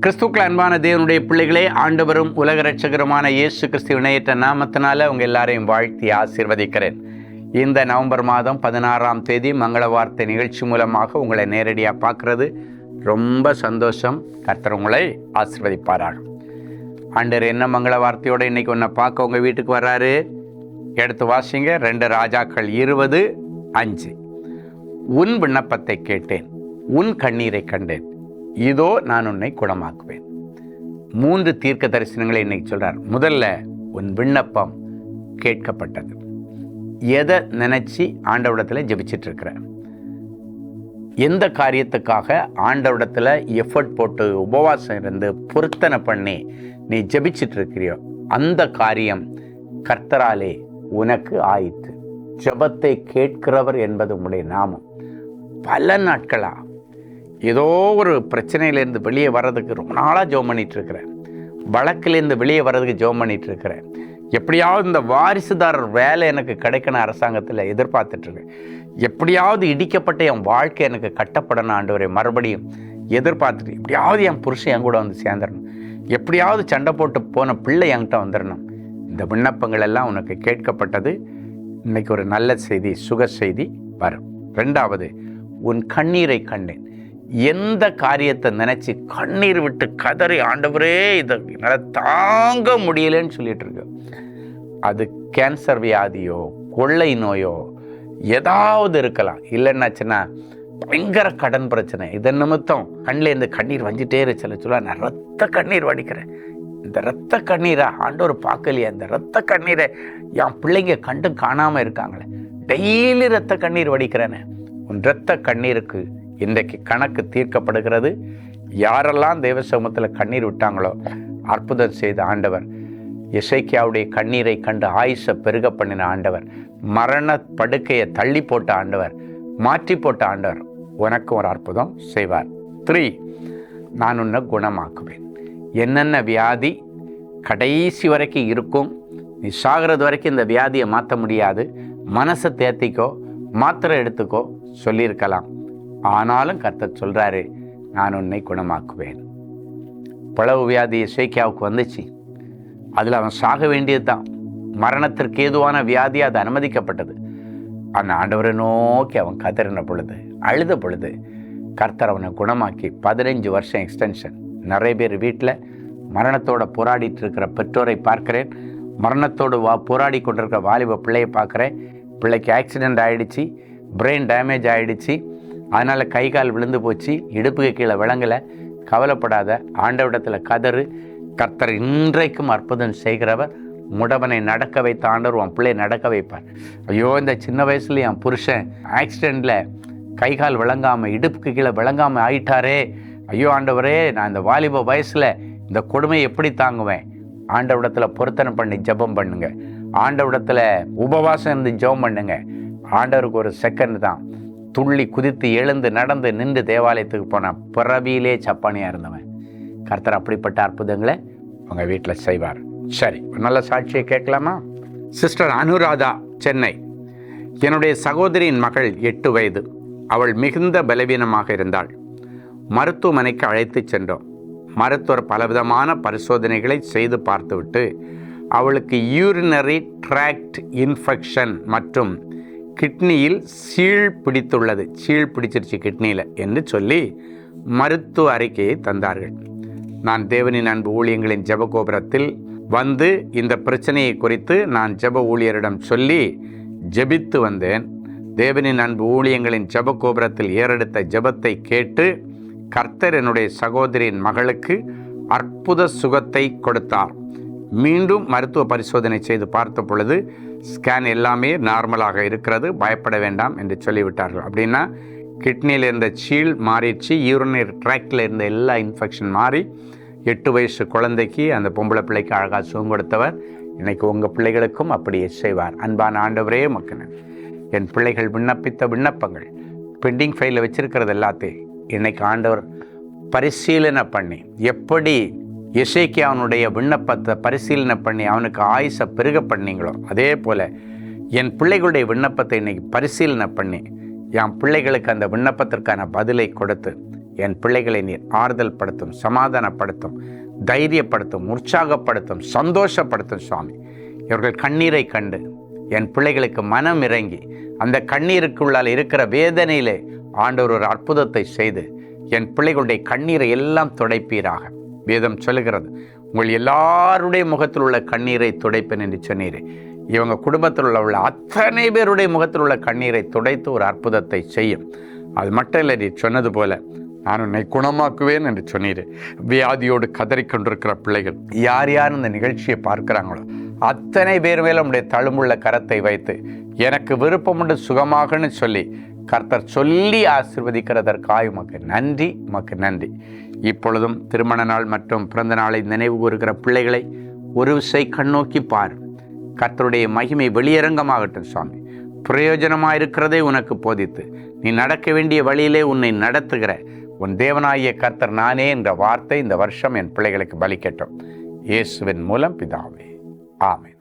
கிறிஸ்துக்கள் அன்பான தேவனுடைய பிள்ளைகளே, ஆண்டவரும் உலக இரட்சகருமான இயேசு கிறிஸ்து இணையற்ற நாமத்தினால உங்கள் எல்லாரையும் வாழ்த்தி ஆசீர்வதிக்கிறேன். இந்த நவம்பர் மாதம் 16ஆம் தேதி மங்கள வார்த்தை நிகழ்ச்சி மூலமாக உங்களை நேரடியாக பார்க்கறது ரொம்ப சந்தோஷம். கர்த்தர் உங்களை ஆசீர்வதிப்பாராக. ஆண்டவர் என்ன மங்கள வார்த்தையோடு இன்னைக்கு உன்னை பார்க்க உங்கள் வீட்டுக்கு வர்றாரு. எடுத்து வாசிங்க. 2 ராஜாக்கள் 20:5. உன் விண்ணப்பத்தை கேட்டேன், உன் கண்ணீரை கண்டேன், இதோ நான் உன்னை குணமாக்குவேன். 3 தீர்க்க தரிசனங்களை இன்னைக்கு சொல்றார். முதல்ல உன் விண்ணப்பம் கேட்கப்பட்டது. எதை நினைச்சு ஆண்டவரிடத்துல ஜெபிச்சிட்டு இருக்கிற, எந்த காரியத்துக்காக ஆண்டவரிடத்துல எஃபர்ட் போட்டு உபவாசம் இருந்து பொருத்தனை பண்ணி நீ ஜெபிச்சிட்டு இருக்கிறியோ அந்த காரியம் கர்த்தராலே உனக்கு ஆயிற்று. ஜெபத்தை கேட்கிறவர் என்பது உடைய நாமம். பல நாட்களா ஏதோ ஒரு பிரச்சனையிலேருந்து வெளியே வர்றதுக்கு ரொம்ப நாளாக ஜெபம் பண்ணிட்டு இருக்கிறேன். வழக்கிலேருந்து வெளியே வர்றதுக்கு ஜெபம் பண்ணிட்டு இருக்கிறேன். எப்படியாவது இந்த வாரிசுதாரர் வேலை எனக்கு கிடைக்கணும் அரசாங்கத்தில் எதிர்பார்த்துட்ருக்கேன். எப்படியாவது இடிக்கப்பட்ட என் வாழ்க்கை எனக்கு கட்டப்படணும் ஆண்டவரை மறுபடியும் எதிர்பார்த்துட்டு, எப்படியாவது என் புருஷன் என் கூட வந்து சேர்ந்துடணும், எப்படியாவது சண்டை போட்டு போன பிள்ளை என்கிட்ட வந்துடணும். இந்த விண்ணப்பங்கள் எல்லாம் உனக்கு கேட்கப்பட்டது. இன்னைக்கு ஒரு நல்ல செய்தி, சுக செய்தி வரும். 2வது, உன் கண்ணீரை கண்டேன். எந்த காரியத்தை நினைச்சு கண்ணீர் விட்டு கதறி ஆண்டவரே இதை என்னால் தாங்க முடியலன்னு சொல்லிட்டு இருக்கு, அது கேன்சர் வியாதியோ கொள்ளை நோயோ ஏதாவது இருக்கலாம். இல்லைன்னாச்சுன்னா பயங்கர கடன் பிரச்சனை. இதன் நிமித்தம் கண்ணில் இருந்து கண்ணீர் வஞ்சிட்டே சொல்ல நான் ரத்த கண்ணீர் வடிக்கிறேன். இந்த ரத்த கண்ணீரை ஆண்டவர் பார்க்கலையா? இந்த ரத்த கண்ணீரை என் பிள்ளைங்க கண்டு காணாமல் இருக்காங்களே, டெய்லி ரத்த கண்ணீர் வடிக்கிறேன்னு. உன் ரத்த கண்ணீருக்கு இன்றைக்கு கணக்கு தீர்க்கப்படுகிறது. யாரெல்லாம் தேவ சமூகத்தில் கண்ணீர் விட்டாங்களோ அற்புதம் செய்த ஆண்டவர், எசேக்கியாவுடைய கண்ணீரை கண்டு ஆயுசை பெருக பண்ணின ஆண்டவர், மரண படுக்கையை தள்ளி போட்ட ஆண்டவர், மாற்றி போட்ட ஆண்டவர் உனக்கு ஒரு அற்புதம் செய்வார். 3, நான் உன்னை குணமாக்குவேன். என்னென்ன வியாதி கடைசி வரைக்கும் இருக்கும், நீ சாகிறது வரைக்கும் இந்த வியாதியை மாற்ற முடியாது, மனசை தேத்திக்கோ, மாத்திரை எடுத்துக்கோ சொல்லியிருக்கலாம். ஆனாலும் கர்த்தர் சொல்கிறாரு, நான் உன்னை குணமாக்குவேன். பிளவு வியாதி எசேக்கியாவுக்கு வந்துச்சு. அதில் அவன் சாக வேண்டியது தான். மரணத்திற்கு ஏதுவான வியாதி அது அனுமதிக்கப்பட்டது. அந்த ஆண்டவரை நோக்கி அவன் கதறின பொழுது, அழுத பொழுது கர்த்தர் அவனை குணமாக்கி 15 வருஷம் எக்ஸ்டென்ஷன். நிறைய பேர் வீட்டில் மரணத்தோடு போராடிட்டு இருக்கிற பெற்றோரை பார்க்குறேன். மரணத்தோடு போராடி கொண்டிருக்கிற வாலிப பிள்ளையை பார்க்குறேன். பிள்ளைக்கு ஆக்சிடெண்ட் ஆகிடுச்சு, பிரெயின் டேமேஜ் ஆகிடுச்சு, அதனால் கை கால் விழுந்து போச்சு, இடுப்புக்கு கீழே விளங்கலை. கவலைப்படாத, ஆண்டவரிடத்தில் கதறு. கர்த்தர் இன்றைக்கும் அற்புதம் செய்கிறவர். முடவனை நடக்க வைத்த ஆண்டவர் உன் பிள்ளையை நடக்க வைப்பார். ஐயோ, இந்த சின்ன வயசுல என் புருஷன் ஆக்சிடெண்ட்டில் கை கால் விளங்காமல் இடுப்புக்கு கீழே விளங்காமல் ஆயிட்டாரே, ஐயோ ஆண்டவரே, நான் இந்த வாலிப வயசில் இந்த கொடுமையை எப்படி தாங்குவேன்? ஆண்டவரிடத்தில் பொருத்தனை பண்ணி ஜெபம் பண்ணுங்க. ஆண்டவரிடத்தில் உபவாசம் இருந்து ஜெபம் பண்ணுங்க. ஆண்டவருக்கு ஒரு செகண்ட் தான். துள்ளி குதித்து எழுந்து நடந்து நின்று தேவாலயத்துக்கு போன பிறவியிலே சப்பானியாக இருந்தவன். கர்த்தர் அப்படிப்பட்ட அற்புதங்களை உங்கள் வீட்டில் செய்வார். சரி, நல்ல சாட்சியை கேட்கலாமா? சிஸ்டர் அனுராதா, சென்னை. என்னுடைய சகோதரியின் மகள் 8 வயது. அவள் மிகுந்த பலவீனமாக இருந்தாள். மருத்துவமனைக்கு அழைத்து சென்றோம். மருத்துவர் பலவிதமான பரிசோதனைகளை செய்து பார்த்துவிட்டு அவளுக்கு யூரினரி ட்ராக்ட் இன்ஃபெக்ஷன் மற்றும் கிட்னியில் சீழ் பிடித்துள்ளது, சீழ் பிடிச்சிருச்சு கிட்னியில் என்று சொல்லி மருத்துவ அறிக்கையை தந்தார்கள். நான் தேவனின் அன்பு ஊழியங்களின் ஜெபகோபுரத்தில் வந்து இந்த பிரச்சனையை குறித்து நான் ஜெப ஊழியரிடம் சொல்லி ஜெபித்து வந்தேன். தேவனின் அன்பு ஊழியங்களின் ஜெபகோபுரத்தில் ஏறெடுத்த ஜெபத்தை கேட்டு கர்த்தர் என்னுடைய சகோதரியின் மகளுக்கு அற்புத சுகத்தை கொடுத்தார். மீண்டும் மருத்துவ பரிசோதனை செய்து பார்த்த பொழுது ஸ்கேன் எல்லாமே நார்மலாக இருக்கிறது, பயப்பட வேண்டாம் என்று சொல்லிவிட்டார்கள். அப்படின்னா கிட்னியில் இருந்த சீழ் மாறிடுச்சு, யூரினரி ட்ராக்டில் இருந்த எல்லா இன்ஃபெக்ஷன் மாறி 8 வயசு குழந்தைக்கு, அந்த பொம்பளை பிள்ளைக்கு அழகாக சுகம் கொடுத்தவர் இன்னைக்கு உங்கள் பிள்ளைகளுக்கும் அப்படியே செய்வார். அன்பான ஆண்டவரே மக்கள், என் பிள்ளைகள் விண்ணப்பித்த விண்ணப்பங்கள் பெண்டிங் ஃபைலில் வச்சிருக்கிறது எல்லாத்தையும் இன்னைக்கு ஆண்டவர் பரிசீலனை பண்ணி, எப்படி எசேக்கியாவுடைய விண்ணப்பத்தை பரிசீலனை பண்ணி அவனுக்கு ஆயுசை பெருக பண்ணீங்களோ அதே போல் என் பிள்ளைகளுடைய விண்ணப்பத்தை இன்னைக்கு பரிசீலனை பண்ணி என் பிள்ளைகளுக்கு அந்த விண்ணப்பத்திற்கான பதிலை கொடுத்து என் பிள்ளைகளை நீர் ஆறுதல் படுத்தும், சமாதானப்படுத்தும், தைரியப்படுத்தும், உற்சாகப்படுத்தும், சந்தோஷப்படுத்தும் சுவாமி. இவர்கள் கண்ணீரை கண்டு என் பிள்ளைகளுக்கு மனம் இறங்கி அந்த கண்ணீருக்குள்ளால் இருக்கிற வேதனையிலே ஆண்டவர் ஒரு அற்புதத்தை செய்து என் பிள்ளைகளுடைய கண்ணீரை எல்லாம் துடைப்பீராக. வேதம் சொல்லுகிறது, உங்கள் எல்லாருடைய முகத்தில் உள்ள கண்ணீரை துடைப்பேன் என்று சொன்னீரே. இவங்க குடும்பத்தில் உள்ள அத்தனை பேருடைய முகத்தில் உள்ள கண்ணீரை துடைத்து ஒரு அற்புதத்தை செய்யும். அது மட்டும் இல்லை, நீ சொன்னது போல நான் உன்னை குணமாக்குவேன் என்று சொன்னீர். வியாதியோடு கதறிக்கொண்டிருக்கிற பிள்ளைகள் யார் யார் இந்த நிகழ்ச்சியை பார்க்குறாங்களோ அத்தனை பேர் மேலும் உடைய தழும்புள்ள கரத்தை வைத்து எனக்கு விருப்பம் உண்டு சுகமாகன்னு சொல்லி கர்த்தர் சொல்லி ஆசீர்வதிக்கிறதற்காக உமக்கு நன்றி, உமக்கு நன்றி. இப்பொழுதும் திருமண நாள் மற்றும் பிறந்த நாளை நினைவு கூறுகிற பிள்ளைகளை ஒரு விசை கண்ணோக்கி பார். கர்த்தருடைய மகிமை வெளியரங்கமாகட்டும் சுவாமி. பிரயோஜனமாயிருக்கிறதை உனக்கு போதித்து நீ நடக்க வேண்டிய வழியிலே உன்னை நடத்துகிற உன் தேவனாகிய கர்த்தர் நானே என்ற வார்த்தை இந்த வருஷம் என் பிள்ளைகளுக்கு பலிக்கட்டும். இயேசுவின் மூலம் பிதாவே, ஆமென்.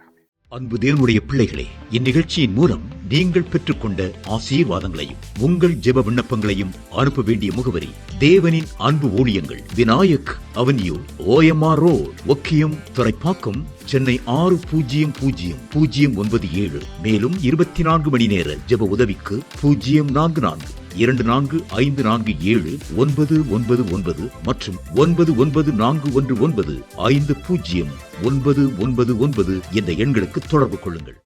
அன்பு தேவனுடைய பிள்ளைகளே, இந்நிகழ்ச்சியின் மூலம் நீங்கள் பெற்றுக்கொண்ட ஆசீர்வாதங்களையும் உங்கள் ஜெப விண்ணப்பங்களையும் அனுப்ப வேண்டிய முகவரி தேவனின் அன்பு ஊழியங்கள், Vinayak avenue, OMR road, Okkiyam, Thoraipakkam, Chennai 600097. மேலும் 24 மணி நேர ஜெப உதவிக்கு 044-24547-999 மற்றும் 9941150999 என்ற எண்களுக்கு தொடர்பு கொள்ளுங்கள்.